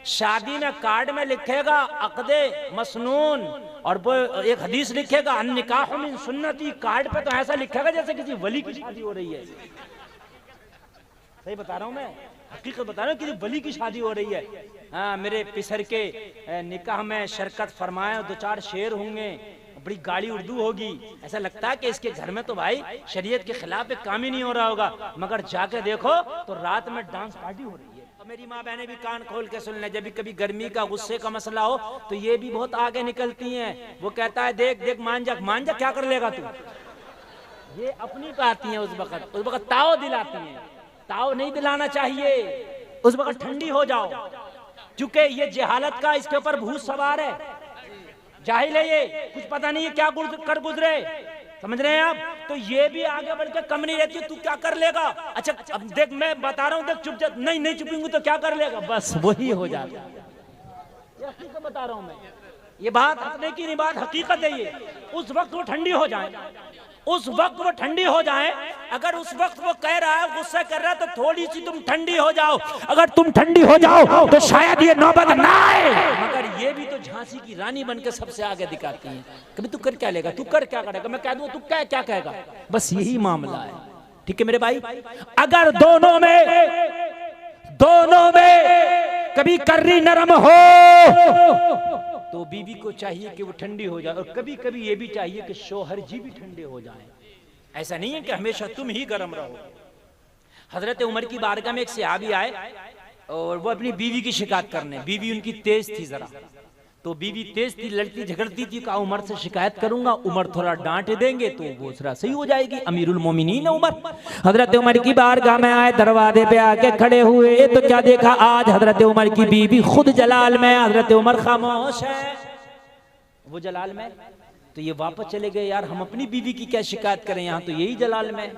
शादी में कार्ड में लिखेगा अक़दे मसनून, और वो एक हदीस लिखेगा अन निकाह मिन सुन्नती। कार्ड पे तो ऐसा लिखेगा जैसे किसी वली की शादी हो रही है। सही बता रहा हूँ मैं, हकीकत बता रहा हूँ, किसी वली की शादी हो रही है। हाँ, मेरे पिसर के निकाह में शिरकत फरमाए, 2-4 शेर होंगे, बड़ी गाड़ी उर्दू होगी। ऐसा लगता है कि इसके घर में तो भाई शरीयत के खिलाफ एक काम ही नहीं हो रहा होगा, मगर जाके देखो तो रात में डांस पार्टी हो रही है। तो मेरी माँ बहनें भी कान खोल के सुन लें, जब भी कभी गर्मी का गुस्से का मसला हो तो ये भी बहुत आगे निकलती हैं। वो कहता है देख देख मान जा क्या कर लेगा तू। ये अपनी पे आती है, उस वक्त ताव दिलाती हैं। ताव नहीं दिलाना चाहिए, उस वक्त ठंडी हो जाओ, क्योंकि ये जहालत का इसके ऊपर भूत सवार है। जाहिल है, ये कुछ पता नहीं है क्या कर गुजरे, समझ रहे हैं आप। तो ये भी आगे बढ़ के कम नहीं रहती, तू क्या कर लेगा। अच्छा अब देख मैं बता रहा हूँ, देख चुप जा, नहीं चुपूंगी तो क्या कर लेगा, बस वही हो जाता है। ये हकीकत बता रहा हूँ मैं, ये बात हंसने की नहीं, बात हकीकत है ये। उस वक्त वो ठंडी हो जाए, उस वक्त वो ठंडी हो जाए। अगर उस वक्त वो कह रहा है, गुस्सा कर रहा है, तो थोड़ी सी तुम ठंडी हो जाओ। अगर तुम ठंडी हो जाओ तो शायद ये नौबत ना आए। मगर ये भी तो झांसी की रानी बनकर सबसे आगे दिखाती है। कभी तू कर क्या लेगा, तू कर क्या करेगा, मैं कह दूं तू क्या कहेगा, बस यही मामला है। ठीक है मेरे भाई, अगर दोनों में कभी कर्री नरम हो तो बीवी को चाहिए कि वो ठंडी हो जाए, और कभी कभी ये भी चाहिए कि शोहर जी भी ठंडे हो जाएं। ऐसा नहीं है कि हमेशा तुम ही गर्म रहो। हजरत उमर की बारगाह में एक सहाबी आए और वो अपनी बीवी की शिकायत करने। बीवी उनकी तेज थी जरा, तो बीवी तेज थी, लड़ती झगड़ती थी। कहा उमर से शिकायत करूंगा, उमर थोड़ा डांट देंगे तो वो जरा सही हो जाएगी। अमीरुल मोमिनीन उमर। हजरत उमर की बारगाह में आए, दरवाजे पे आके खड़े हुए तो क्या देखा, आज हजरत उमर की बीवी खुद जलाल में, हजरत उमर खामोश है वो जलाल में। तो ये वापस चले गए, यार हम अपनी बीवी की क्या शिकायत करें, यहाँ तो यही जलाल में।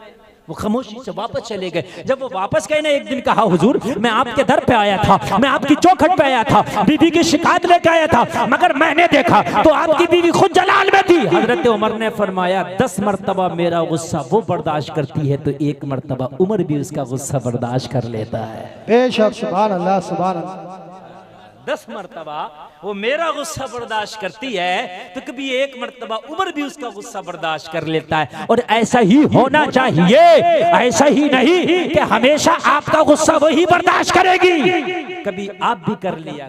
वो खामोशी से वापस चले गए। जब वो वापस गए ना, एक दिन कहा हुजूर मैं आपके दर पे आया था, मैं आपकी चौखट पे आया था, बीवी की शिकायत लेके आया था, मगर मैंने देखा तो आपकी बीवी खुद जलाल में थी। हजरत उमर ने फरमाया 10 मरतबा मेरा गुस्सा वो बर्दाश्त करती है तो 1 मरतबा उमर भी उसका गुस्सा बर्दाश्त कर लेता है। बेशक, सुभान अल्लाह, सुभान अल्लाह। 10 मरतबा वो मेरा गुस्सा बर्दाश्त करती है तो कभी 1 मरतबा उमर भी उसका गुस्सा बर्दाश्त कर लेता है। और ऐसा ही होना चाहिए, ऐसा ही नहीं कि हमेशा आपका गुस्सा वही बर्दाश्त करेगी। कभी आप भी कर लिया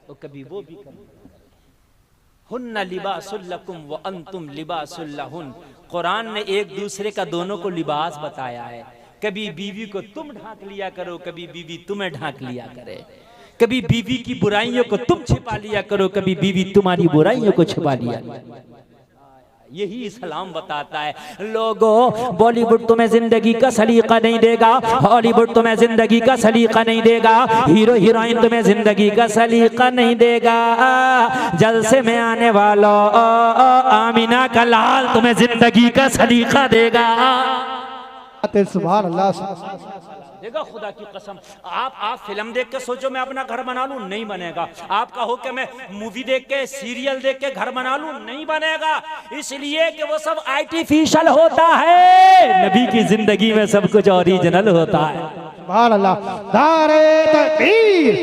तो कभी वो भी कर लिया। हुन्ना लिबासुल लकुम व अंतुम लिबासुल लहुन। कुरान ने एक दूसरे का दोनों को लिबास बताया है। कभी बीवी को तुम ढांक लिया करो, कभी बीवी तुम्हें ढांक लिया करे। कभी बीवी की बुराइयों को तुम छिपा लिया करो, कभी बीवी तुम्हारी बुराइयों को छिपा लिया। यही इस्लाम बताता है। लोगों, बॉलीवुड तुम्हें जिंदगी का सलीका नहीं देगा, हॉलीवुड तुम्हें जिंदगी का सलीका नहीं देगा, हीरो हीरोइन तुम्हें जिंदगी का सलीका नहीं देगा। जलसे में आने वालों, आमीना का लाल तुम्हें जिंदगी का सलीका देगा। सुभान अल्लाह। देखो खुदा की कसम, आप फिल्म देख के सोचो मैं अपना घर बना लूं, नहीं बनेगा। आपका हो कि मैं मूवी देख के, सीरियल देख के घर बना लूं, नहीं बनेगा। इसलिए कि वो सब आर्टिफिशियल होता है, नबी की जिंदगी में सब कुछ ओरिजिनल होता है। सुभान अल्लाह। दारे तकबीर,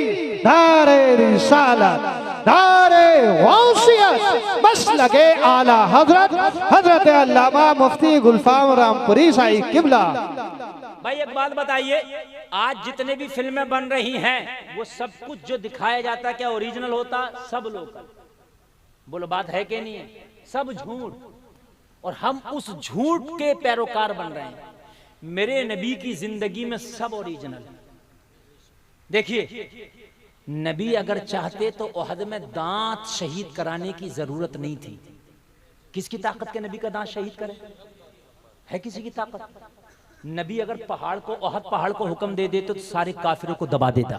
दारे रिसालत, दारे वसीयत, बस लगे आला हजरत अल्लामा मुफ्ती गुलफाम रामपुरी साहिब किबला। भाई एक बात बताइए, आज जितने भी फिल्में बन रही हैं वो सब कुछ जो दिखाया जाता है क्या ओरिजिनल होता? सब लोकल। बोलो बात है कि नहीं है? सब झूठ, और हम उस झूठ के पैरोकार बन रहे हैं। मेरे नबी की जिंदगी में सब ओरिजिनल। देखिए, नबी अगर चाहते तो ओहद में दांत शहीद कराने की जरूरत नहीं थी। किसकी ताकत के नबी का दांत शहीद करे? है किसी की ताकत? नबी अगर पहाड़ को, ओहद पहाड़ को हुक्म दे देते तो सारे काफिरों को दबा देता।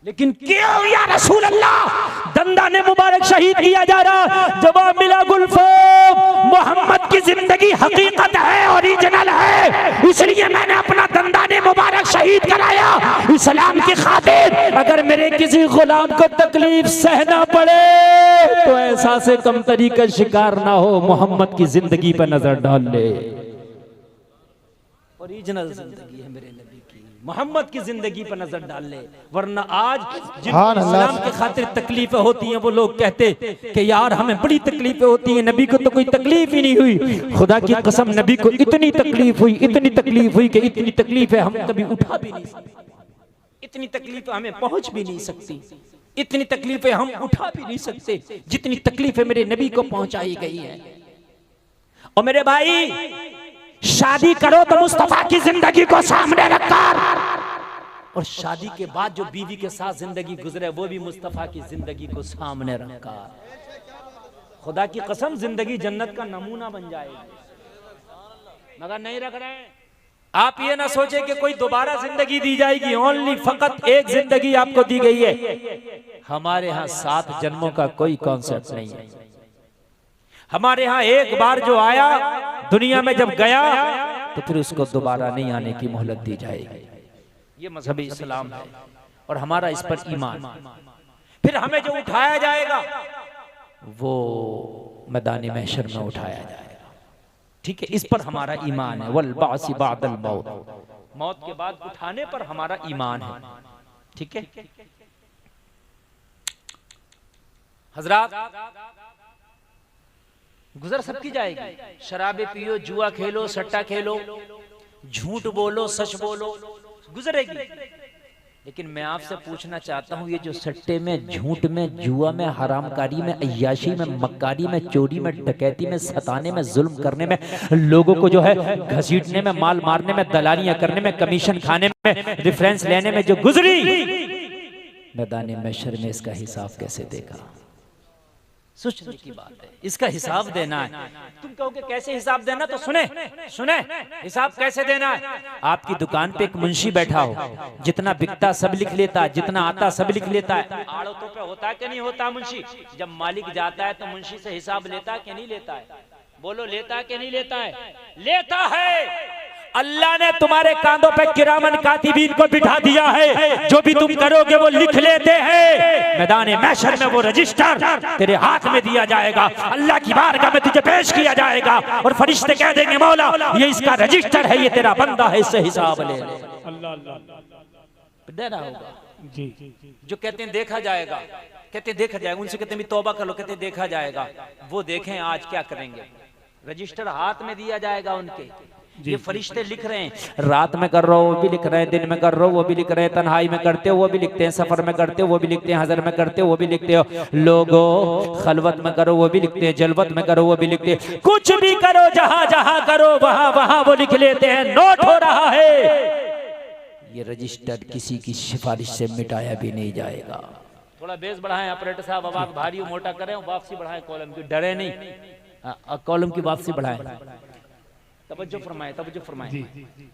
लेकिन क्यों या रसूल अल्लाह दंदाने मुबारक शहीद किया जा रहा? जवाब मिला गुलफाम, मोहम्मद की जिंदगी हकीकत है, ओरिजिनल है, इसलिए मैंने अपना दंदाने मुबारक शहीद कराया इस्लाम की खातिर। अगर मेरे किसी गुलाम को तकलीफ सहना पड़े तो एहसास कमतरी का शिकार ना हो, मोहम्मद की जिंदगी पर नजर डाल ले। ओरिजिनल जिंदगी है मेरे नबी की। मोहम्मद की जिंदगी पर नजर डाल ले, वरना आज जिनको इस्लाम के खातिर तकलीफें होती हैं वो लोग कहते कि यार हमें बड़ी तकलीफें होती हैं, नबी को तो कोई तकलीफ ही नहीं हुई। खुदा की कसम नबी को इतनी तकलीफ हुई, इतनी तकलीफ हुई कि इतनी तकलीफ है हम कभी उठा भी नहीं सकते, इतनी तकलीफ हमें पहुंच भी नहीं सकती, इतनी तकलीफें हम उठा भी नहीं सकते जितनी तकलीफें मेरे नबी को पहुंचाई गई है। और मेरे भाई शादी करो तो मुस्तफा की जिंदगी को सामने रखकर, और शादी के बाद जो बीवी के साथ जिंदगी गुजरे वो भी मुस्तफा की जिंदगी को सामने रखकर। खुदा की कसम जिंदगी जन्नत का नमूना बन जाएगी। मगर नहीं रख रहे हैं। आप ये ना सोचे कि कोई दोबारा जिंदगी दी जाएगी, ओनली फकत एक जिंदगी आपको दी गई है। हमारे यहाँ 7 जन्मों का कोई कॉन्सेप्ट नहीं है। हमारे यहाँ एक बार जो आया दुनिया में जब गया तो फिर उसको दोबारा नहीं आने की मोहलत दी जाएगी। ये मजहब इस्लाम है और हमारा इस पर ईमान। फिर हमें जो उठाया जाएगा वो मैदान महशर में उठाया जाएगा, ठीक है, इस पर हमारा ईमान है। वल बासी बादल मौत, मौत के बाद उठाने पर हमारा ईमान है, ठीक है। हजरात गुजर सबकी जाएगी। शराबे पियो, जुआ खेलो, सट्टा खेलो, झूठ बोलो, सच बोलो, गुजरेगी। लेकिन मैं आपसे पूछना चाहता हूं, ये जो सट्टे में, झूठ में, जुआ में, हरामकारी में, अय्याशी में, मक्कारी में, चोरी में, डकैती में, सताने में, जुल्म करने में, लोगों को जो है घसीटने में, माल मारने में, दलालियां करने में, कमीशन खाने में, रेफरेंस लेने में जो गुजरी, मैदान महशर में इसका हिसाब कैसे देगा? सोचने की बात है, इसका हिसाब देना है। तुम कहोगे कैसे हिसाब देना, तो सुने सुने हिसाब कैसे देना है। आपकी दुकान पे एक मुंशी बैठा हो, जितना बिकता सब लिख लेता, जितना आता सब लिख लेता है। आड़तों पे होता है कि नहीं होता मुंशी? जब मालिक जाता है तो मुंशी से हिसाब लेता है कि नहीं लेता है? बोलो, लेता है कि नहीं लेता है? लेता है। अल्लाह ने तुम्हारे कांधों पे किरामन कातिबीन को बिठा दिया है, जो भी तुम करोगे वो लिख लेते हैं। मैदान महशर में वो रजिस्टर तेरे हाथ में दिया जाएगा, अल्लाह की बारगाह में तुझे पेश किया जाएगा और फरिश्ते कह देंगे मौला ये इसका रजिस्टर है, ये तेरा बंदा है, इससे हिसाब ले ले। डरा होगा जी। जो कहते हैं देखा जाएगा, कहते देखा जाएगा, उनसे कहते हैं तौबा कर लो, कहते देखा जाएगा। वो देखें आज क्या करेंगे। रजिस्टर हाथ में दिया जाएगा उनके, ये फरिश्ते लिख रहे हैं। रात में कर रहे हो वो भी लिख रहे हैं, दिन में कर रहे हो वो भी लिख रहे हैं, तन्हाई में करते हो वो भी लिखते हैं, सफर में करते हो वो भी लिखते हैं, हजर में करते हो वो भी लिखते हो, लोगो खलवत में करो वो भी लिखते हैं, जलवत में करो वो भी लिखते हैं, कुछ भी करो जहां जहां करो वहां वहां वो लिख लेते हैं। नोट हो रहा है। ये रजिस्टर किसी की सिफारिश से मिटाया भी नहीं जाएगा। थोड़ा बेस बढ़ाएं ऑपरेटर साहब, आवाज भारी मोटा करें, वापसी बढ़ाएं कॉलम की, डरे नहीं, कॉलम की वापसी बढ़ाएं। तवज्जो फरमाए, तवज्जो फरमाए।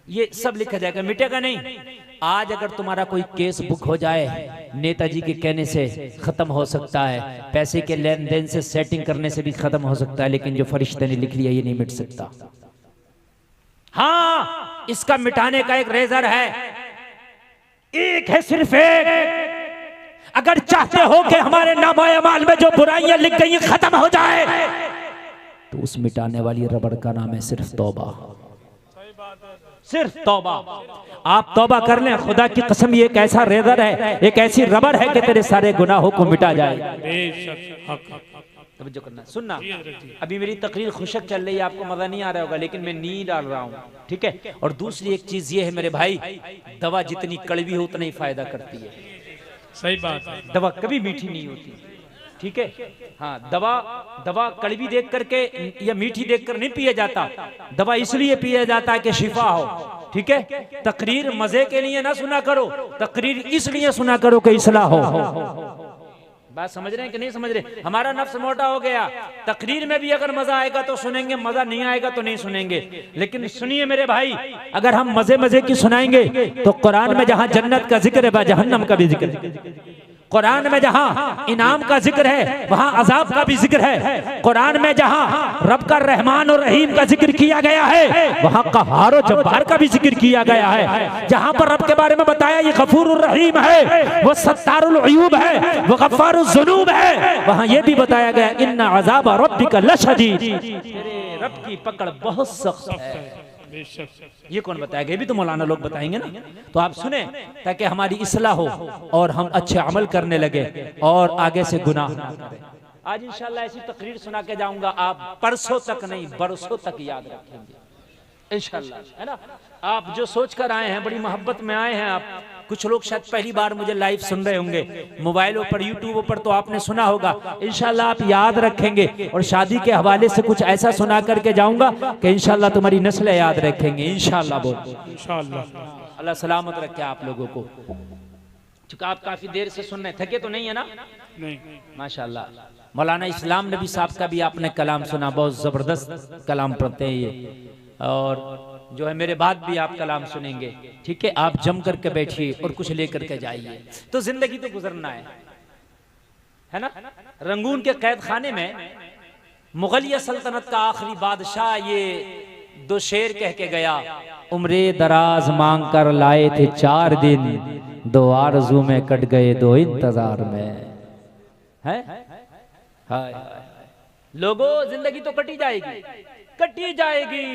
ये सब लिखा जाएगा, मिटेगा नहीं। आज अगर तुम्हारा कोई केस बुक हो जाए, नेताजी के कहने से खत्म हो सकता है, पैसे के लेन देन से, सेटिंग करने से भी खत्म हो सकता है, लेकिन जो फरिश्ते ने लिख लिया ये नहीं मिट सकता। हाँ, इसका मिटाने का एक रेजर है, एक है, सिर्फ एक। अगर चाहते हो कि हमारे नामा-ए-अमाल में जो बुराइयां लिख गई खत्म हो जाए, तो उस मिटाने वाली रबड़ का नाम है सिर्फ तौबा। सिर्फ तौबा। आप तौबा कर लें, खुदा की कसम ये एक ऐसा रेजर है, एक ऐसी रबड़ है कि तेरे सारे गुनाहों को मिटा जाए। तवज्जो करना, सुनना। अभी मेरी तकरीर खुशक चल रही है, आपको मजा नहीं आ रहा होगा, लेकिन मैं नी डाल रहा हूँ, ठीक है। और दूसरी एक चीज ये है मेरे भाई, दवा जितनी कड़वी हो उतना ही फायदा करती है। सही बात है, दवा कभी मीठी नहीं होती, ठीक है। हाँ, दवा कड़वी देख करके या मीठी देखकर नहीं पिया जाता, दवा इसलिए पिया जाता है कि शिफा हो, ठीक है। तकरीर मजे के लिए ना सुना करो, तकरीर इसलिए सुना करो कि इस्लाह हो। बात समझ रहे हैं कि नहीं समझ रहे? हमारा नफ्स मोटा हो गया, तकरीर में भी अगर मजा आएगा तो सुनेंगे, मजा नहीं आएगा तो नहीं सुनेंगे। लेकिन सुनिए मेरे भाई, अगर हम मजे मजे की सुनाएंगे तो कुरान में जहां जन्नत का जिक्र है जहन्नम का भी जिक्र है। कुरान में जहां इनाम का जिक्र है वहां अजाब का भी जिक्र है। कुरान में जहां रब का रहमान और रहीम का जिक्र किया गया है वहां कहार और जब्बार का भी जिक्र किया गया है। जहां पर रब के बारे में बताया ये गफूर रहीम है, वो सत्तारुल अयूब है, वो गफ्फारुज ज़ुनूब है, वहां ये भी बताया गया इन्ना अज़ाब रब्बिका लशदीद, तेरे रब की पकड़ बहुत सख्त है। बेशक। ये कौन बताएगा? ये भी तो मौलाना लोग बताएंगे ना। तो आप सुने ताकि हमारी इस्लाह हो और हम अच्छे अमल करने लगे और आगे से गुनाह ना करें। आज इंशाल्लाह ऐसी तकरीर सुना के जाऊंगा, आप परसों तक नहीं बरसों तक याद रखेंगे इंशाल्लाह, है ना। आप जो सोच कर आए हैं, बड़ी मोहब्बत में आए हैं आप। कुछ लोग शायद पहली बार मुझे लाइव सुन रहे होंगे, मोबाइलों पर, यूट्यूब पर तो आपने सुना होगा। इंशाल्लाह आप याद रखेंगे और शादी के हवाले से कुछ ऐसा सुना करके जाऊंगा कि इंशाल्लाह तुम्हारी नस्लें याद रखेंगे इंशाल्लाह। बोल इंशाल्लाह। अल्लाह सलामत रखे आप लोगों को। चूंकि आप काफी देर से सुन रहे, थके तो नहीं है ना? नहीं। माशाल्लाह। मौलाना इस्लाम नबी साहब का भी आपने कलाम सुना, बहुत जबरदस्त कलाम पढ़ते हैं ये, और जो है मेरे बाद भी आप कलाम सुनेंगे। ठीक है, आप जम करके बैठिए और कुछ लेकर के जाइए। तो जिंदगी तो गुजरना है ना। रंगून के कैद खाने में मुगलिया सल्तनत का आखिरी बादशाह ये दो शेर कह के गया, उम्रे दराज मांग कर लाए थे 4 दिन, 2 आरज़ू में कट गए 2 इंतजार में। है हाय लोगों, जिंदगी तो कटी जाएगी, कटी जाएगी।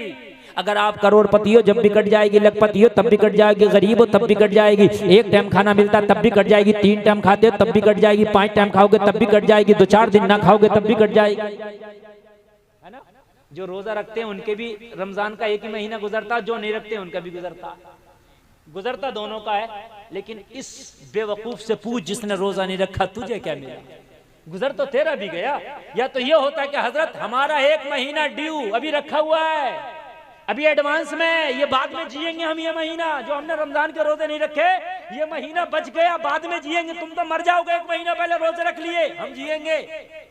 अगर आप करोड़पति हो जब भी कट जाएगी, लखपति हो तब भी कट जाएगी, गरीब हो तब भी कट जाएगी, 1 टाइम खाना मिलता तब भी कट जाएगी, 3 टाइम खाते हो तब भी कट जाएगी, 5 टाइम खाओगे तब भी कट जाएगी, 2-4 दिन ना खाओगे तब भी कट जाएगी, है ना। जो रोजा रखते हैं उनके भी रमजान का 1 ही महीना गुजरता, जो नहीं रखते उनका भी गुजरता दोनों का है। लेकिन इस बेवकूफ से पूछ जिसने रोजा नहीं रखा, तुझे क्या मिला? गुजर तो तेरा भी गया। या तो ये होता कि हजरत हमारा 1 महीना ड्यू अभी रखा हुआ है, अभी एडवांस में, ये बाद में जिएंगे हम। ये महीना जो हमने रमजान के रोजे नहीं रखे, ये महीना बच गया, बाद में जिएंगे। तुम तो मर जाओगे, 1 महीना पहले रोजे रख लिए, हम जिएंगे,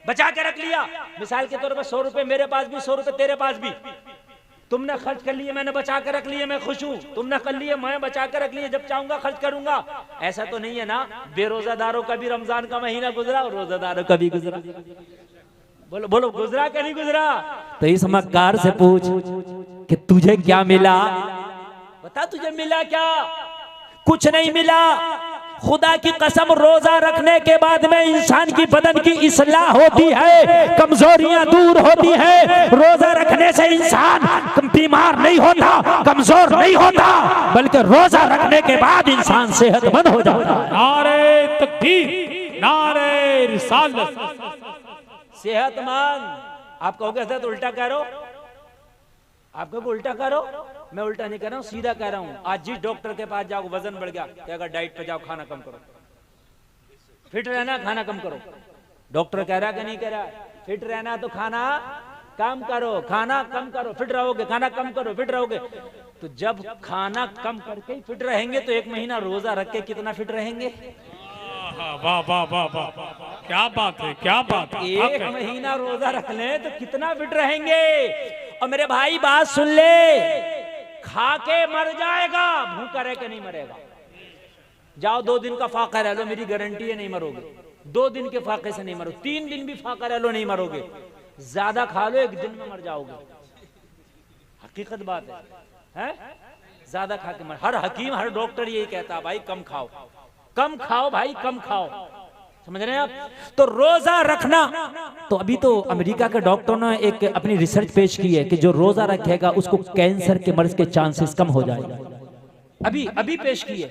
बचा के रख लिया। मिसाल के तौर पर 100 रुपए मेरे पास भी, 100 रुपए तेरे पास भी, तुमने खर्च कर लिए, मैंने बचा के रख लिए, मैं खुश हूं। तुमने कर लिए, मैं बचा के रख लिए, जब चाहूंगा खर्च करूंगा। ऐसा तो नहीं है ना। बेरोजादारों का भी रमजान का महीना गुजरा और रोजादारों का भी गुजरा। बोलो बोलो, गुजरा क्या नहीं गुजरा? तो इस मक्कार से पूछ कि तुझे क्या मिला, बता तुझे मिला क्या? कुछ नहीं मिला। खुदा की कसम, रोजा रखने के बाद में इंसान की बदन की इस्लाह होती है, कमजोरियां दूर होती है। रोजा रखने से इंसान बीमार नहीं होता, कमजोर नहीं होता, बल्कि रोजा रखने के बाद इंसान सेहतमंद हो जाता है। नारे तकबीर, नारे रिसालत। सेहतमंद। आप कहोगे सर तो उल्टा कह रहे हो, आप कहोगे उल्टा करो। मैं उल्टा नहीं कह रहा हूँ, सीधा कह रहा हूँ। आज जिस डॉक्टर के पास जाओ, वजन बढ़ गया, कहेगा डाइट पे जाओ, खाना कम करो, फिट रहना, खाना कम करो। डॉक्टर कह रहा कि नहीं कह रहा? फिट रहना तो खाना कम करो, खाना कम करो, फिट रहोगे, खाना कम करो, फिट रहोगे। तो जब खाना कम करके ही फिट रहेंगे तो 1 महीना रोजा रख के कितना फिट रहेंगे? वाह वाह वाह वाह, क्या बात है, क्या बात है। 1 महीना रोजा रख ले तो कितना फिट रहेंगे। और मेरे भाई बात सुन ले, खा के मर जाएगा, भूखा रह के नहीं मरेगा। जाओ 2 दिन का फाका रह लो, मेरी गारंटी है नहीं मरोगे। 2 दिन के फाके से नहीं मरो, 3 दिन भी फाका रह लो नहीं मरोगे। ज्यादा खा लो 1 दिन में मर जाओगे, हकीकत बात है? ज्यादा खा के मर। हर हकीम, हर डॉक्टर यही कहता है, भाई कम खाओ, कम खाओ भाई, कम खाओ। समझ रहे हैं आप? तो रोजा रखना, तो अभी तो अमेरिका के डॉक्टरों ने एक अपनी रिसर्च पेश की है कि जो रोजा रखेगा उसको कैंसर के मर्ज के चांसेस कम हो जाएगा। अभी पेश की है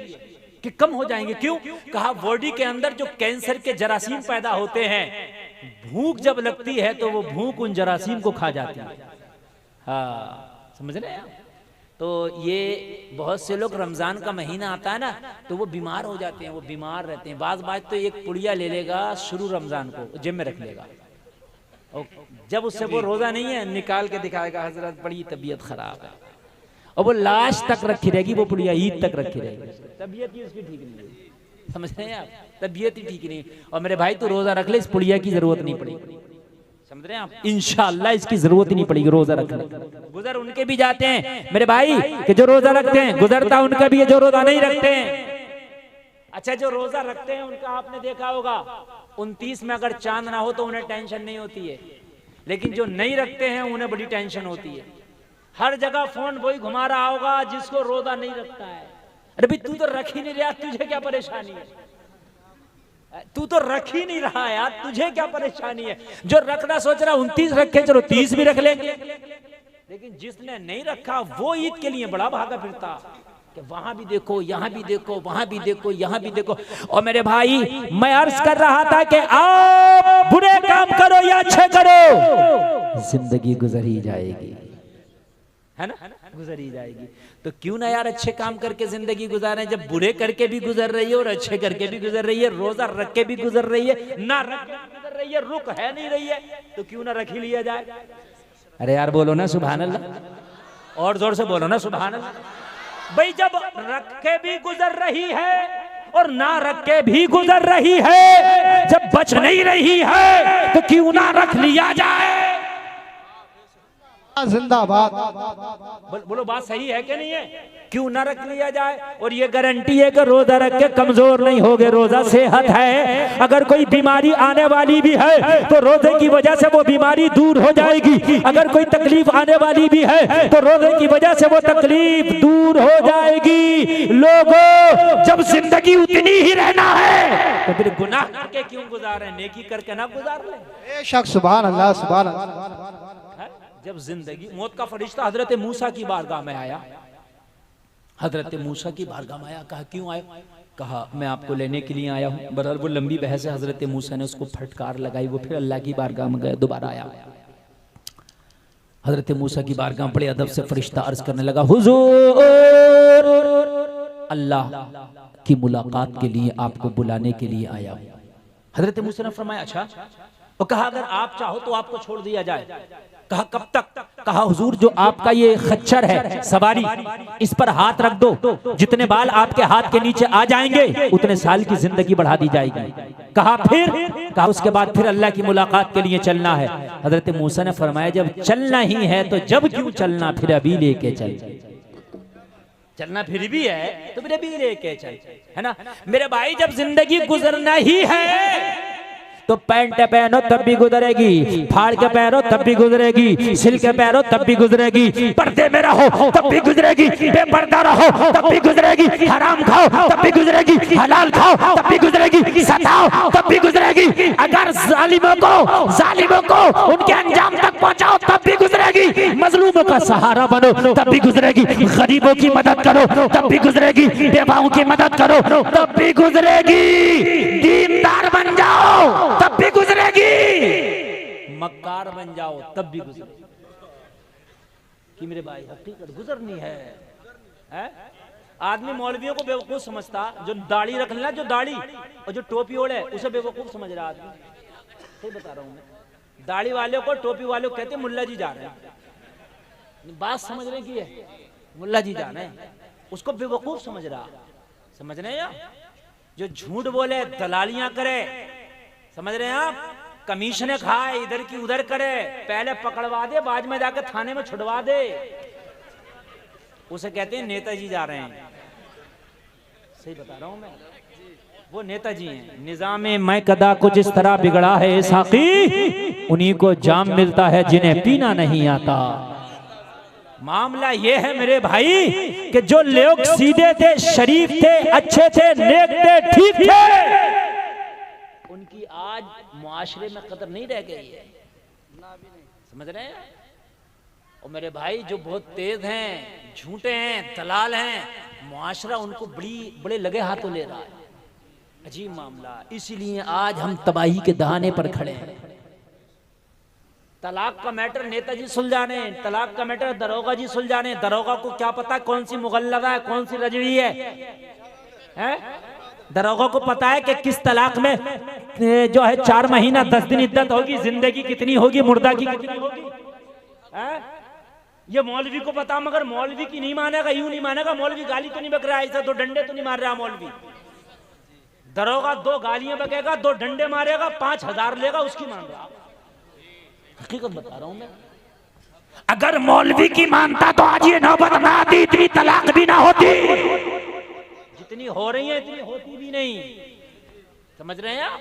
कि कम हो जाएंगे। क्यों? कहा बॉडी के अंदर जो कैंसर के जरासीम पैदा होते हैं, भूख जब लगती है तो वो भूख उन जरासीम को खा जाती है। हाँ, समझ रहे हैं? तो ये बहुत से लोग रमजान का महीना आता है ना तो वो बीमार हो जाते हैं, वो बीमार रहते हैं। बाज तो एक पुड़िया ले लेगा शुरू रमजान को, जेब में रख लेगा, और जब उससे वो रोजा नहीं है निकाल के दिखाएगा, हजरत बड़ी तबीयत खराब है, और वो लास्ट तक रखी रहेगी, वो पुड़िया ईद तक रखी रहेगी। तबीयत ही उसकी ठीक नहीं है, समझ रहे हैं आप? तबीयत ही ठीक नहीं। और मेरे भाई तू रोजा रख ले, इस पुड़िया की जरूरत नहीं पड़ेगी, समझ रहे हैं आप? इंशाअल्लाह इसकी जरूरत ही नहीं पड़ेगी रोजा रखने। गुजर उनके भी जाते हैं मेरे भाई कि जो रोजा रखते हैं, गुजरता उनका भी है जो रोजा नहीं रखते हैं। अच्छा, जो रोजा रखते हैं उनका आपने देखा होगा 29 में अगर चांद ना हो तो उन्हें टेंशन नहीं होती है, लेकिन जो नहीं रखते हैं उन्हें बड़ी टेंशन होती है। हर जगह फोन वही घुमा रहा होगा जिसको रोजा नहीं रखता है। अरे भाई तू तो रख ही नहीं रहा, तुझे क्या परेशानी है? तू तो रख ही नहीं रहा यार, तुझे क्या परेशानी है? जो रखना सोच रहा 29 रखे, चलो 30 भी रख लेंगे, लेकिन जिसने नहीं रखा वो ईद के लिए बड़ा भागा फिरता कि वहां भी देखो, यहाँ भी देखो, वहां भी देखो, यहाँ भी देखो। और मेरे भाई, मैं अर्ज कर रहा था कि आप बुरे काम करो या अच्छे करो, जिंदगी गुजर ही जाएगी, है ना, गुजर ही जाएगी। तो क्यों ना यार अच्छे काम करके जिंदगी गुजारें। जब बुरे करके भी गुजर रही है और अच्छे करके भी गुजर रही है, रोजा रख के भी गुजर रही है, ना रख के भी गुजर रही है, रुक है नहीं रही है, तो क्यों ना रख ही लिया जाए। अरे यार बोलो ना सुभान अल्लाह, और जोर से बोलो ना सुभान अल्लाह। भाई जब रख के भी गुजर रही है और ना रख के भी गुजर रही है, जब बच नहीं रही है तो क्यों ना रख लिया जाए। जिंदाबाद। बोलो बात सही है कि नहीं है? क्यों ना रख लिया जाए। और ये गारंटी है कि रोजा रख के कमजोर नहीं होगे, रोजा सेहत है। अगर कोई बीमारी आने वाली भी है तो रोजे की वजह से वो बीमारी दूर हो जाएगी। अगर कोई तकलीफ आने वाली भी है तो रोजे की वजह से वो तकलीफ दूर हो जाएगी। लोगों, जब जिंदगी उतनी ही रहना है तो फिर गुनाह करके क्यों गुजारें, नेकी करके ना गुजार लें। बेशक, सुभान अल्लाह, सुभान अल्लाह। जब जिंदगी, मौत का फरिश्ता हजरत मूसा की बारगाह में आया, हजरत मूसा की बारगाह में आया, कहा क्यों आए? कहा मैं आपको लेने के लिए आया हूँ। बहरहाल वो लंबी बहस है, हजरत मूसा ने उसको फटकार लगाई, वो फिर अल्लाह की बारगाह में गया, दोबारा आया। हजरत मूसा की बारगाह बड़े अदब से फरिश्ता अर्ज करने लगा, हुजूर अल्लाह की मुलाकात के लिए आपको बुलाने के लिए आया हूँ। हजरत मूसा ने फरमाया अच्छा। और कहा अगर आप चाहो तो आपको छोड़ दिया जाए। कहा कब तक? कहा हुजूर जो आपका ये खच्चर है सवारी, इस पर हाथ रख दो, जितने बाल आपके हाथ के नीचे आ जाएंगे उतने साल की जिंदगी बढ़ा दी जाएगी। कहा फिर? कहा उसके बाद फिर अल्लाह की मुलाकात के लिए चलना है। हजरत मूसा ने फरमाया जब चलना ही है तो जब क्यों चलना, फिर अभी लेके चल। चलना फिर भी है तो फिर अभी लेके चल, है ना मेरे भाई। जब जिंदगी गुजरना ही है तो पैंट पहनो तब भी गुजरेगी, फाड़ के पहनो तब भी गुजरेगी, सिल के पहनो तब भी गुजरेगी, पर्दे में रहो तब भी गुजरेगी, बेपर्दा रहो तब भी गुजरेगी, हराम खाओ तब भी गुजरेगी, हलाल खाओ तब भी गुजरेगी, सताओ तब भी गुजरेगी। अगर जालिमों को उनके अंजाम तक पहुंचाओ तब भी गुजरेगी, मजलूमों का सहारा बनो तब भी गुजरेगी, गरीबों की मदद करो तब भी गुजरेगी, बेवाओं की मदद करो तब भी गुजरेगी, दीनदार बन जाओ तब भी गुजरेगी, मक्कार बन जाओ तब भी गुजरेगी। कि मेरे भाई हकीकत गुजरनी है? आदमी मौलवियों को बेवकूफ समझता, जो दाढ़ी रख लेना, जो दाढ़ी और जो टोपी ओढ़े उसे बेवकूफ समझ रहा आदमी। सही बता रहा हूं मैं। दाढ़ी वाले को, टोपी वाले को कहते मुल्ला जी जा रहे हैं। बात समझने की है, मुल्ला जी जा रहे हैं, उसको बेवकूफ समझ रहा। समझ रहे हैं? जो झूठ बोले, दलालियां करे, समझ रहे हैं आप, कमीशने खाए, इधर की उधर करे, पहले पकड़वा दे, बाद में जाकर थाने में छुड़वा दे, उसे कहते हैं नेताजी जा रहे हैं। सही बता रहा हूं मैं, वो नेताजी हैं। निजामे मैं कदा कुछ इस तरह बिगड़ा है साकी, उन्हीं को जाम मिलता है जिन्हें पीना नहीं आता। मामला ये है मेरे भाई कि जो लोग सीधे थे, शरीफ थे, अच्छे थे, नेक थे, ठीक थे, उनकी आज मुआशरे में कदर नहीं रह गई है। समझ रहे हैं? और मेरे भाई जो बहुत तेज हैं, झूठे हैं, दलाल हैं, मुआशरा उनको बड़े लगे हाथों ले रहा है। अजीब मामला। इसीलिए आज हम तबाही के दहाने पर खड़े हैं। तलाक का मैटर नेताजी सुलझाने, तलाक का मैटर दरोगा जी सुलझाने। दरोगा को क्या पता कौन सी मुगल्लदा है, कौन सी रजवी है? दरोगा को पता है कि किस तलाक में जो है 4 महीना 10 दिन इद्दत होगी, जिंदगी कितनी होगी, मुर्दा की कितनी होगी। ये मौलवी को पता, मगर मौलवी की नहीं मानेगा, यूं नहीं मानेगा। मौलवी गाली तो नहीं बक रहा है, ऐसा 2 डंडे तो नहीं मार रहा मौलवी। दरोगा 2 गालियां बकेगा, 2 डंडे मारेगा, 5000 लेगा, उसकी मान रहा। हकीकत बता रहा हूं मैं। अगर मौलवी की मानता तो आज ये नौबत ना आती, इतनी तलाक भी ना होती। जितनी हो रही है इतनी होती भी नहीं। समझ रहे हैं आप?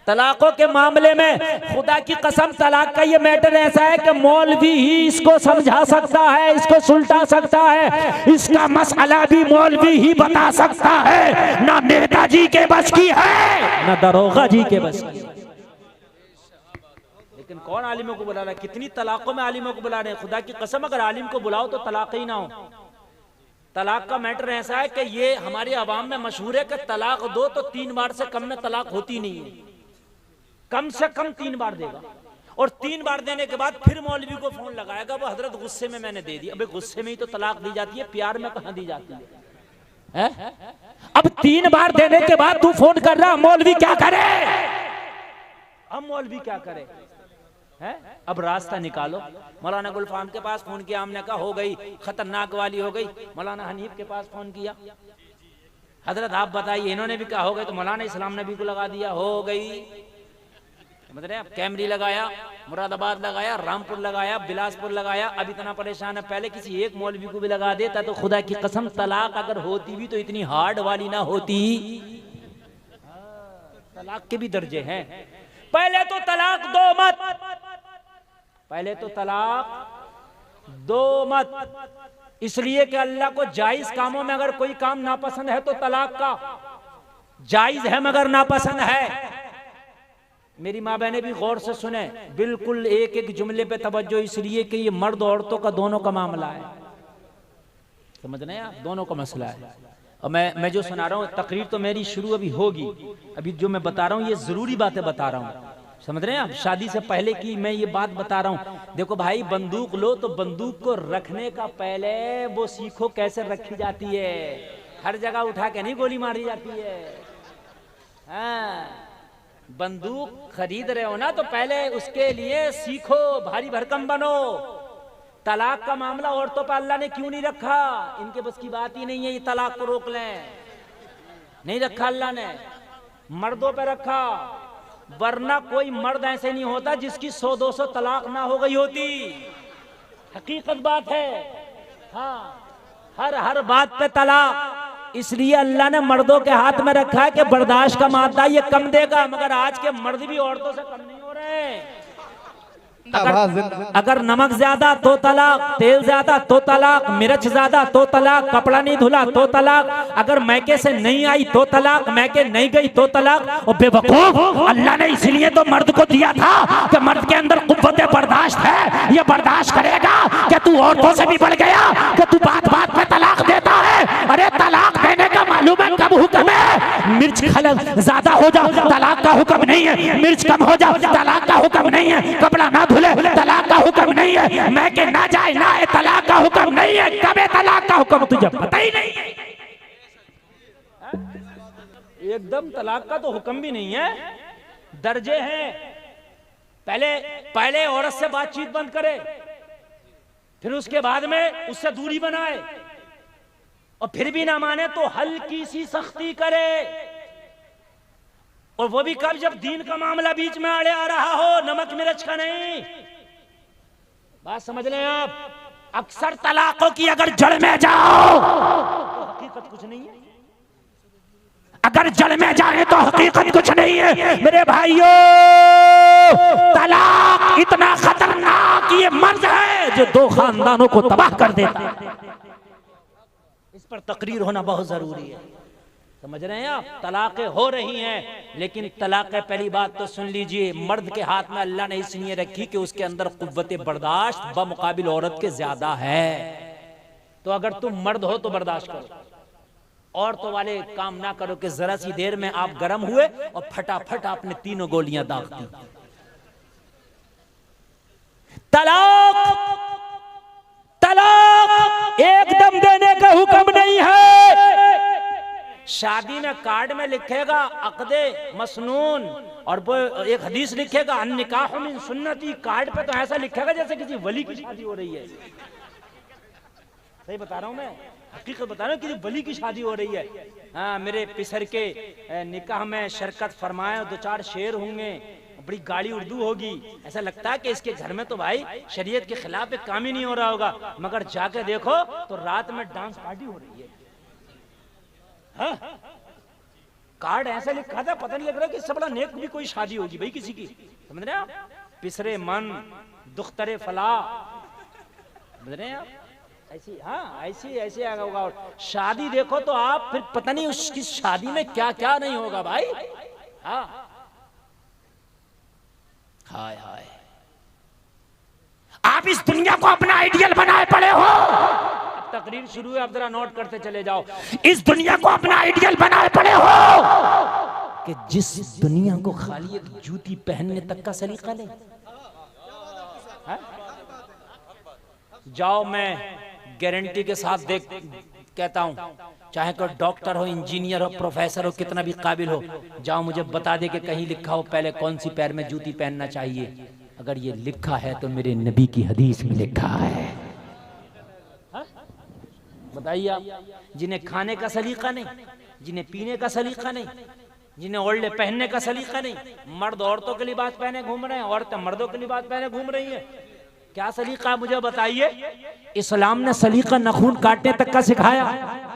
तलाकों के मामले में खुदा की कसम, तलाक का ये मैटर ऐसा है कि मौलवी ही इसको समझा सकता है, इसको सुलझा सकता है, इसका मसला भी मौलवी ही बता सकता है। ना नेताजी के बस की है, ना दरोगा जी के बस की। लेकिन कौन आलिमों को बुला रहा है? कितनी तलाकों में आलिमों को बुला रहे हैं। खुदा की कसम अगर आलिम को बुलाओ तो तलाक ही ना हो। तलाक का मैटर ऐसा है कि ये हमारे अवाम में मशहूर है कि तलाक दो तो 3 बार से कम में तलाक होती नहीं है, कम से कम 3 बार देगा, और 3 बार देने के बाद फिर मौलवी को फोन लगाएगा, वो हजरत गुस्से में मैंने दे दी। अबे गुस्से में ही तो तलाक दी जाती है, प्यार में कहां दी जाती है? अब 3 बार देने के बाद तू फोन कर रहा, मौलवी क्या करे? अब मौलवी क्या करे? है अब रास्ता निकालो। मौलाना गुलफाम के पास फोन किया, हमने कहा हो गई, खतरनाक वाली हो गई। मौलाना हनीफ के पास फोन किया, हजरत आप बताइए, इन्होंने भी कहा हो गई, तो मौलाना इस्लाम नबी को लगा दिया, हो गई। मतलब कैमरी लगाया, मुरादाबाद लगाया, रामपुर लगाया, बिलासपुर लगाया, अब इतना परेशान है। पहले किसी एक मौलवी को भी लगा देता तो खुदा की कसम तलाक अगर होती भी तो इतनी हार्ड वाली ना होती। तलाक के भी दर्जे हैं। पहले तो तलाक दो मत, पहले तो तलाक दो मत, इसलिए कि अल्लाह को जायज कामों में अगर कोई काम नापसंद है तो तलाक का जायज है, मगर नापसंद है। मेरी माँ बहने भी गौर से सुने, बिल्कुल एक एक जुमले पे तवज्जो, इसलिए कि ये मर्द औरतों का दोनों का मामला है, समझ रहे हैं आप, दोनों का मसला है। और मैं जो सुना रहा हूँ, तकरीर तो मेरी शुरू अभी होगी, अभी जो मैं बता रहा हूँ ये जरूरी बातें बता रहा हूँ, समझ रहे हैं आप। शादी से पहले की मैं ये बात बता रहा हूँ। देखो भाई, बंदूक लो तो बंदूक को रखने का पहले वो सीखो कैसे रखी जाती है। हर जगह उठा के नहीं गोली मारी जाती है। हाँ, बंदूक खरीद रहे हो ना तो पहले उसके लिए सीखो, भारी भरकम बनो। तलाक का मामला औरतों पर अल्लाह ने क्यों नहीं रखा? इनके बस की बात ही नहीं है, ये तलाक को रोक लें, नहीं रखा अल्लाह ने, मर्दों पे रखा। वरना कोई मर्द ऐसे नहीं होता जिसकी 100-200 तलाक ना हो गई होती, हकीकत बात है। हाँ, हर बात पे तलाक, इसलिए अल्लाह ने मर्दों के हाथ में रखा है कि बर्दाश्त का मादा ये कम देगा, मगर आज के मर्द भी औरतों से कम नहीं हो रहे हैं। अगर नमक ज्यादा तो तलाक, तेल ज्यादा तो तलाक, मिर्च ज्यादा तो तलाक, कपड़ा नहीं धुला तो तलाक, अगर मैके से नहीं आई तो तलाक, मैके नहीं गई तो तलाक। और बेवकूफ, अल्लाह ने इसलिए तो मर्द को दिया था कि मर्द के अंदर कुव्वत बर्दाश्त है, ये बर्दाश्त करेगा कि तू औरतों से भी बढ़ गया, कि तू बात बात पे तलाक देता है। अरे तलाक देने का मालूम है कब हुक्म है? मिर्च ज्यादा हो जाओ तलाक का हुक्म नहीं है, मिर्च कम हो जाओ तलाक का हुक्म नहीं है, कपड़ा ना धुले तलाक का हुक्म नहीं है, मैके ना जाए ना तलाक का हुक्म नहीं है। कब है तलाक का हुक्म तुझे पता ही नहीं है। एकदम तलाक का तो हुक्म भी नहीं है, दर्जे हैं। पहले औरत से बातचीत बंद करे, फिर उसके बाद में उससे दूरी बनाए, और फिर भी ना माने तो हल्की सी सख्ती करे। और वो भी कब? जब दीन का मामला बीच में आड़े आ रहा हो, नमक मिर्च का नहीं। बात समझ लें आप। अक्सर तलाकों की अगर जड़ में जाओ तो हकीकत कुछ नहीं है, अगर जड़ में जाए तो हकीकत कुछ नहीं है। मेरे भाइयों, तलाक इतना खतरनाक ये मर्ज है जो 2 खानदानों को तबाह कर देता है। इस पर तकरीर होना बहुत जरूरी है, समझ रहे हैं आप। तलाक़ें हो रही हैं, लेकिन तलाक़ें, पहली बात तो सुन लीजिए, मर्द के हाथ में अल्लाह ने इसलिए रखी कि उसके अंदर कुव्वत बर्दाश्त बमुकाबिल औरत के ज्यादा है। तो अगर तुम मर्द हो तो बर्दाश्त करो, औरतों वाले काम ना करो कि जरा सी देर में आप गर्म हुए और फटाफट आपने 3 गोलियां दाग दी। तलाक एकदम देने का हुक्म नहीं है। शादी में कार्ड में लिखेगा अक़दे मसनून, और वो एक हदीस लिखेगा अन निकाह मिन सुन्नती। कार्ड पे तो ऐसा लिखेगा जैसे किसी वली की शादी हो रही है। सही बता रहा हूं मैं, हकीकत बता रहा हूं, किसी वली की शादी हो रही है। हाँ, मेरे पिसर के निकाह में शिरकत फरमाए, 2-4 शेर होंगे, बड़ी गाड़ी उर्दू होगी। ऐसा लगता है कि इसके घर में तो भाई शरीयत के खिलाफ एक काम ही नहीं हो रहा होगा, मगर जाके देखो तो रात में डांस पार्टी हो रही है। हाँ? कार्ड ऐसा लिखा था, पता नहीं लग रहा कि इससे बड़ा नेक भी कोई शादी होगी भाई किसी की, समझ रहे हैं आप। पिसरे मन दुख्तरे फला, समझ रहे हैं आप। ऐसी, हाँ, ऐसी होगा। और शादी देखो तो आप फिर पता नहीं उसकी शादी में क्या क्या नहीं होगा भाई। हाँ, हाय हाय, आप इस दुनिया को अपना आइडियल बनाए पड़े हो। तकरीर शुरू है, आप जरा नोट करते चले जाओ। इस दुनिया को अपना आइडियल बनाए पड़े हो कि जिस दुनिया को खाली एक जूती पहनने तक का सलीका ले। जाओ, मैं गारंटी के साथ देख कहता हूं, चाहे कोई डॉक्टर हो, इंजीनियर हो, प्रोफेसर हो, कितना भी काबिल हो, जाओ मुझे बता दे कि कहीं लिखा हो पहले कौन सी पैर में जूती पहनना चाहिए। अगर ये लिखा है तो मेरे नबी की हदीस में लिखा है। बताइए आप, जिन्हें खाने का सलीका नहीं, जिन्हें पीने का सलीका नहीं, जिन्हें ओढ़े पहनने का सलीका नहीं, मर्द औरतों के लिबास पहने घूम रहे हैं, औरतें मर्दों के लिबास पहने घूम रही हैं, क्या सलीका मुझे बताइए। इस्लाम ने सलीका नाखून काटने तक का सिखाया।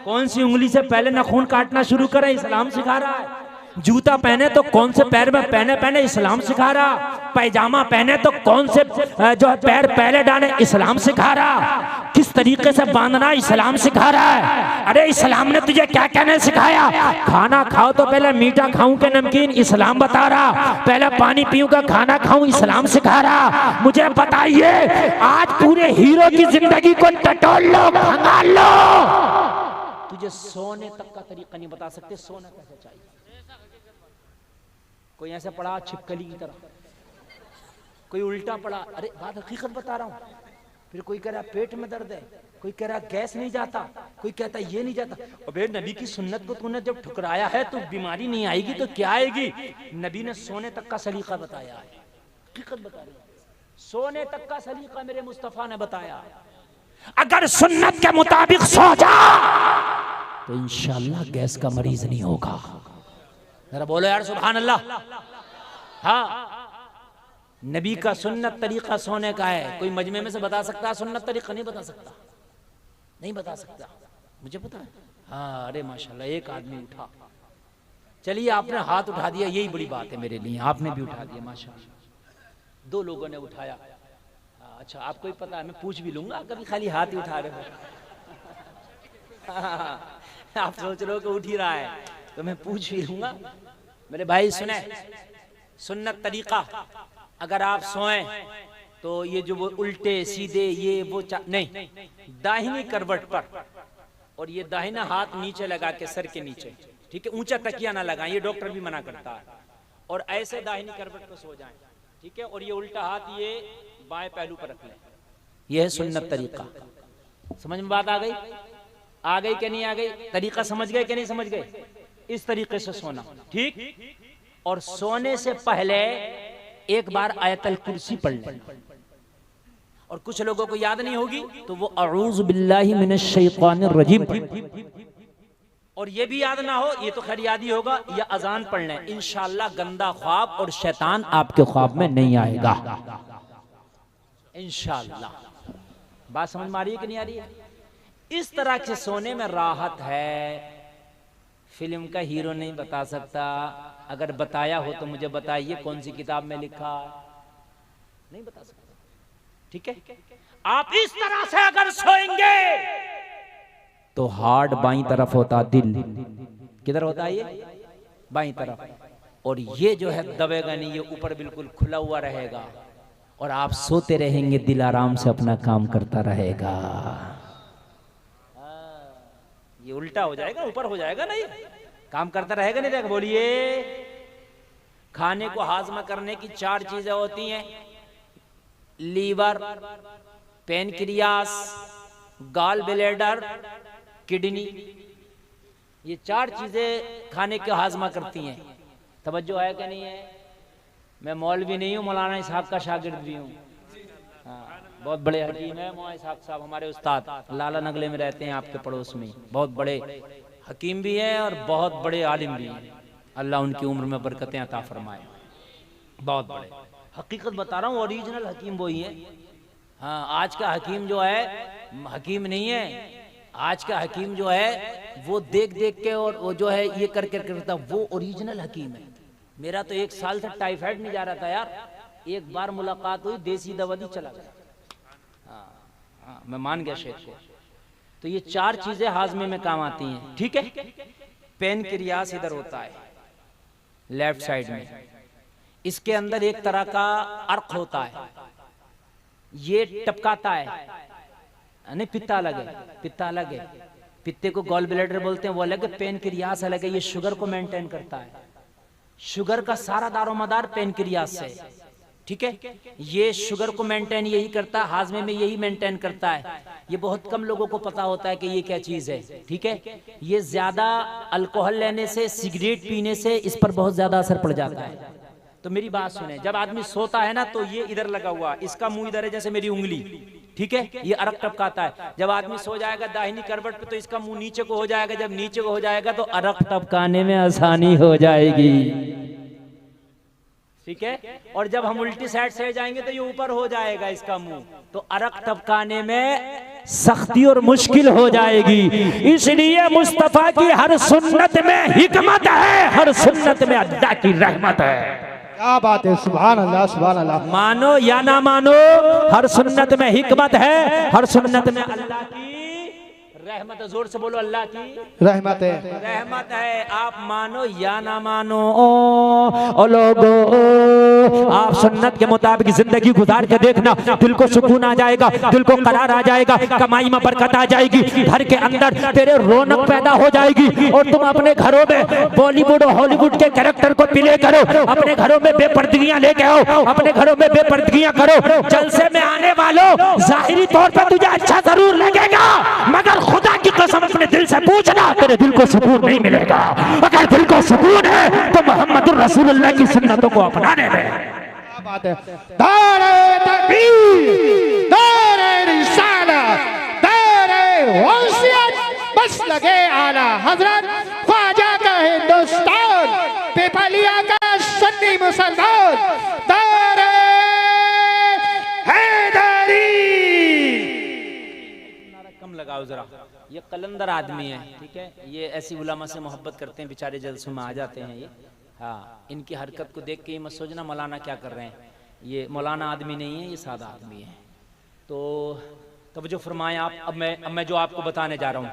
कौन सी उंगली से पहले नाखून काटना शुरू करें, इस्लाम सिखा रहा है। जूता पहने तो कौन से पैर में पहने इस्लाम सिखा रहा। पैजामा पहने तो कौन से जो है पैर पहले डाले, इस्लाम सिखा रहा। किस तरीके से बांधना, इस्लाम सिखा रहा है। अरे इस्लाम ने तुझे क्या कहने सिखाया, खाना खाओ तो पहले मीठा खाऊं के नमकीन, इस्लाम बता रहा। पहले पानी पीऊं का खाना खाऊं, इस्लाम सिखा रहा। मुझे बताइए, आज पूरे हीरो की जिंदगी को टटोल लो, भंगाल लो, तुझे सोने तक का तरीका नहीं बता सकते, सोना कैसे चाहिए। कोई ऐसे पड़ा छिपकली की तरह, कोई उल्टा पड़ा, अरे बात हकीकत बता रहा हूं। फिर कोई कह रहा पेट में दर्द है, कोई कह रहा गैस नहीं जाता, कोई कहता ये नहीं जाता। अबे नबी की सुन्नत को तूने जब ठुकराया है तो बीमारी नहीं आएगी तो क्या आएगी। नबी ने सोने तक का सलीका बताया है, हकीकत बता रही है। सोने तक का सलीका मेरे मुस्तफा ने बताया। अगर सुन्नत के मुताबिक सो जा तो इंशाअल्लाह गैस का मरीज नहीं होगा। जरा बोलो यार सुभान अल्लाह। हाँ, नबी का सुन्नत तरीका सोने का है। कोई मजमे में से बता सकता है सुन्नत तरीका? नहीं बता सकता, नहीं बता सकता। मुझे पता है। हाँ, अरे माशाल्लाह, एक आदमी उठा। चलिए, आपने हाथ उठा दिया, यही बड़ी बात है मेरे लिए। आपने भी उठा दिया माशाल्लाह। दो लोगों ने उठाया। अच्छा, आपको ही पता है, मैं पूछ भी लूंगा, कभी खाली हाथ ही उठा रहे हो। आप सोच रहे हो कि उठ ही रहा है तो मैं पूछ भी लूंगा। मेरे भाई सुने, सुन्नत तरीका, अगर आप सोएं तो ये जो वो उल्टे सीधे ये वो नहीं, दाहिनी करवट पर, और ये दाहिना हाथ नीचे लगा के सर के नीचे, ठीक है, ऊंचा तकिया ना लगाएं, ये डॉक्टर भी मना करता है। और ऐसे दाहिनी करवट पर सो जाएं, ठीक है, और ये उल्टा हाथ ये बाएं पहलू पर रख लें। यह है सुन्नत तरीका। समझ में बात आ गई? आ गई कि नहीं आ गई? तरीका समझ गए कि नहीं समझ गए? इस तरीके से सोना, ठीक। और सोने से पहले एक बार आयतल कुर्सी पढ़ लें। और कुछ लोगों को याद नहीं होगी तो वो अऊज़ु बिल्लाहि मिनश शैतानिर रजीम, और ये भी याद ना हो, ये तो खैर याद ही होगा, या अजान पढ़ लें। इंशाअल्लाह गंदा ख्वाब और शैतान आपके ख्वाब में नहीं आएगा इंशाअल्लाह। बात समझ में आ रही है कि नहीं आ रही है? इस तरह के सोने में राहत है। फिल्म का हीरो नहीं बता सकता, अगर बताया हो तो मुझे बताइए कौन सी किताब में लिखा, नहीं बता सकता, ठीक है। आप इस तरह से अगर सोएंगे तो हार्ट बाईं तरफ होता, दिल किधर होता है? ये बाईं तरफ। और ये जो है दबेगा नहीं, ये ऊपर बिल्कुल खुला हुआ रहेगा, और आप सोते रहेंगे, दिल आराम से अपना काम करता रहेगा। ये उल्टा हो जाएगा, ऊपर हो जाएगा, नहीं काम करता रहेगा, नहीं रहेगा। बोलिए, खाने को हाजमा करने की 4 चीजें होती हैं, liver, pancreas, gall bladder, kidney. ये 4 चीजें खाने को हाजमा करती हैं। तवज्जो है कि नहीं है? मैं मौलवी नहीं हूँ, मौलाना इसहाक का शागिर्द भी हूँ। बहुत बड़े हकीम है मौलाना इसहाक साहब, हमारे उस्ताद, लाला नगले में रहते हैं, आपके पड़ोस में। बहुत बड़े हकीम भी हैं और बहुत बड़े आलिम भी हैं। अल्लाह उनकी उम्र में बरकतें अता फरमाए। बहुत बड़े, हकीकत बता रहा हूँ, ओरिजिनल हकीम वही है। हाँ, आज का हकीम जो है हकीम नहीं है। आज का हकीम जो है वो देख देख के और वो जो है ये करके करता, वो ओरिजिनल हकीम है। मेरा तो 1 साल से टाइफाइड नहीं जा रहा था यार, एक बार मुलाकात हुई, देसी दवा दी, चला गया। हाँ, मैं मान गया शेख को। तो ये 4 चीजें हाजमे में काम आती हैं, ठीक है। पेनक्रियास इधर होता है लेफ्ट साइड में, इसके अंदर एक तरह का अर्क होता है, ये टपकाता है, नहीं पित्ता अलग है, पित्ता अलग है। पित्ते को गॉल ब्लैडर बोलते हैं, वो अलग है। पेनक्रियास अलग है, ये शुगर को मेंटेन करता है। शुगर का सारा दारोमदार पेनक्रियास से, ठीक है। ये शुगर को मेंटेन यही करता है, हाजमे में यही मेंटेन करता है। ये बहुत कम लोगों को पता होता है कि ये क्या चीज है, ठीक है। ये ज्यादा अल्कोहल लेने से, सिगरेट पीने से इस पर बहुत ज्यादा असर पड़ जाता है। तो मेरी बात सुने, जब आदमी सोता है ना तो ये इधर लगा हुआ, इसका मुंह इधर है जैसे मेरी उंगली, ठीक है। ये अरक टपकाता है। जब आदमी सो जाएगा दाहिनी करवट पे तो इसका मुंह नीचे को हो जाएगा। जब नीचे को हो जाएगा तो अरक टपकाने में आसानी हो जाएगी, ठीक है। और जब हम उल्टी साइड से जाएंगे तो ये ऊपर हो जाएगा इसका मुंह, तो अरक टपकाने में सख्ती और मुश्किल हो जाएगी। इसलिए मुस्तफा की हर सुन्नत में हिकमत है, हर सुन्नत में अल्लाह की रहमत है। क्या बात है, सुभान अल्लाह सुभान अल्लाह। मानो या ना मानो, हर सुन्नत में हिकमत है, हर सुन्नत में अल्लाह की रहमत है। जोर से बोलो, अल्लाह की रहमत है, रहमत है। आप मानो या ना मानो ओ लोगो, आप सुन्नत के मुताबिक जिंदगी गुजार के देखना, दिल को सुकून आ जाएगा, दिल को करार आ जाएगा, कमाई में बरकत आ जाएगी, घर के अंदर तेरे रौनक पैदा हो जाएगी। और तुम अपने घरों में बॉलीवुड और हॉलीवुड के कैरेक्टर को प्ले करो, अपने घरों में बेपर्दगियां लेके आओ, अपने घरों में बेपर्दगियां करो। जलसे में आने वालों, जाहिरी तौर पर तुझे अच्छा जरूर लगेगा, मगर खुदा की कसम अपने दिल से पूछना, तेरे दिल को सुकून नहीं मिलेगा। अगर दिल को सुकून है तो मोहम्मद रसूलुल्लाह की सुन्नतों को अपनाने में। क्या बात है। नारे तकबीर, नारे रिसालत, नारे गौसियत, बस लगे आला हजरत ख्वाजा का हिंदुस्तान, पिपलिया का सुन्नी मुसलमान, नारे हैदरी। कम लगाओ जरा, ये कलंदर आदमी है, ठीक है। ये ऐसी उलमा से मोहब्बत करते हैं, बेचारे जलसों में आ जाते हैं ये। हाँ, इनकी हरकत को देख के ये मत सोचना मौलाना क्या कर रहे हैं। ये मौलाना आदमी नहीं है, ये सादा आदमी है। तो तवज्जो फरमाएं आप। अब मैं जो आपको बताने जा रहा हूँ,